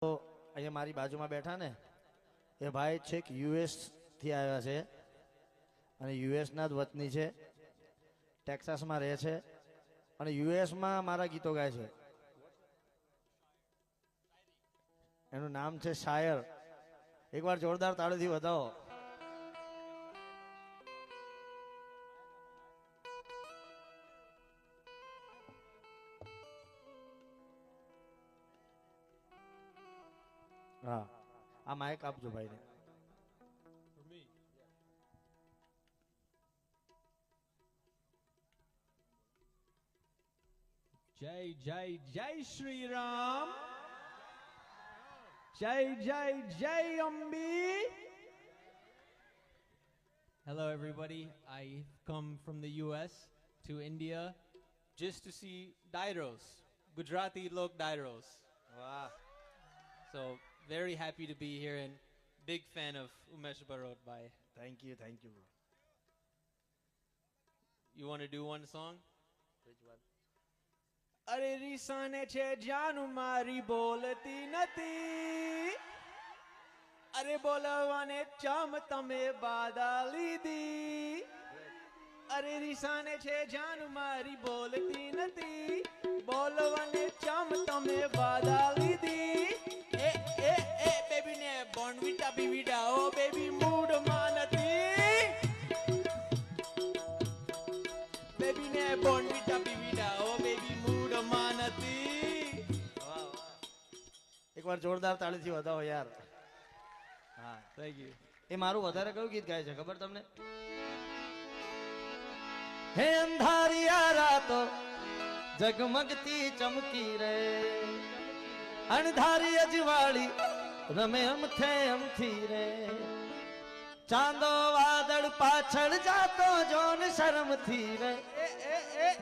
તો અહીંયા મારી બાજુમાં બેઠા ને એ ભાઈ છેક યુએસ થી આવ્યા છે અને યુએસના જ વતની છે, ટેક્સાસમાં રહે છે અને યુએસમાં મારા ગીતો ગાય છે. એનું નામ છે શાયર. એકવાર જોરદાર તાળીથી વધાવો. હા, આ માઇક આપજો ભાઈને. જય જય જય શ્રી રામ, જય જય જય Ambi. Hello everybody, I come from the US to India just to see Dairos, Gujarati Lok Dairos. વાહ, So very happy to be here and big fan of Umesh Barot bhai. Thank you bro. You want to do one song? અરે રીસાને છે જાન મારી બોલતી નથી, અરે બોલવાને ચામ તમે બાધા લીધી. અરે રીસાને છે જાન મારી બોલતી નથી, બોલવાને ચામ તમે બાધા લીધી. એ એ એ બેબી ને બોર્નવિટા બીવીડા ઓ બેબી મૂડ માં નથી, બેબી ને બોર્નવિટા બીવીડા ઓ બેબી મૂડ માં નથી. એકવાર જોરદાર તાળીથી વધાવો યાર. હા, થેન્ક યુ. એ મારું વધારે કયું ગીત ગાય છે ખબર તમને? હે અંધારિયા રાતો જગમગતી ચમકી રે, અણધારી અજવાળી રમે અમથે અમથી રે, ચાંદો વાદળ પાછળ જાતો જોન શરમથી રે,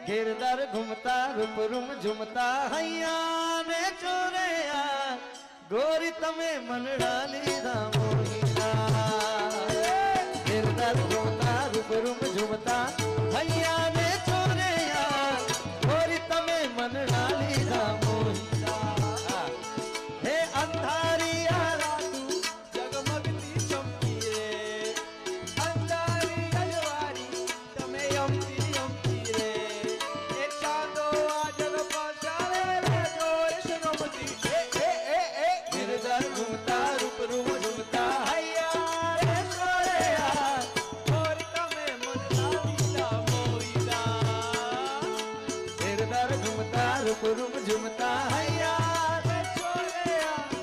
ગિરધર ઘૂમતા રૂપ રૂમ ઝુમતા હૈયા ને ચોરેયા, ગોરી તમે મનડા લીધા મોહિના. ગિરધર ઘૂમતા રૂપ રૂમ ઝુમતા હૈયા ને ચોરેયા, ગોરી તમે મનડા લીધા મોહિના. હે અંધારિયા રાતું જગમગતી ચમકી રે, અંધારી અજવાળી તમે અમતી અમતી રે, એ ચાંદો વાદળ પાછળ રે જોઈ શરમતી. એ એ એ એ ગિરધર ઘૂમતા રૂપ રૂમ ઝુમતા હૈયા ને ચોરેયા, ગોરી તમે મનડા લીધા મોહિના. ગિરધર ઘૂમતા રૂપ રૂમ